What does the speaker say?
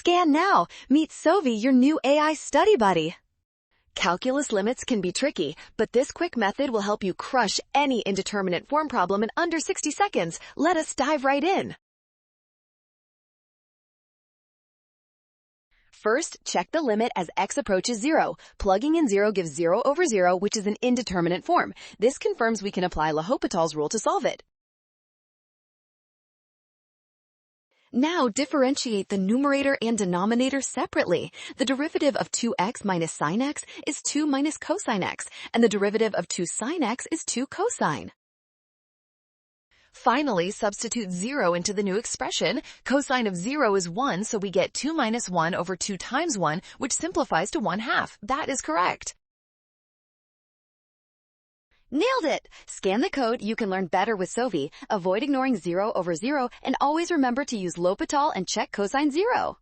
Scan now. Meet Sovi, your new AI study buddy. Calculus limits can be tricky, but this quick method will help you crush any indeterminate form problem in under 60 seconds. Let us dive right in. First, check the limit as x approaches 0. Plugging in 0 gives 0 over 0, which is an indeterminate form. This confirms we can apply L'Hopital's rule to solve it. Now differentiate the numerator and denominator separately. The derivative of 2x minus sine x is 2 minus cosine x, and the derivative of 2 sine x is 2 cosine. Finally, substitute 0 into the new expression. Cosine of 0 is 1, so we get 2 minus 1 over 2 times 1, which simplifies to 1/2. That is correct. Nailed it! Scan the code. You can learn better with Sovi. Avoid ignoring 0 over 0, and always remember to use L'Hopital and check cosine 0.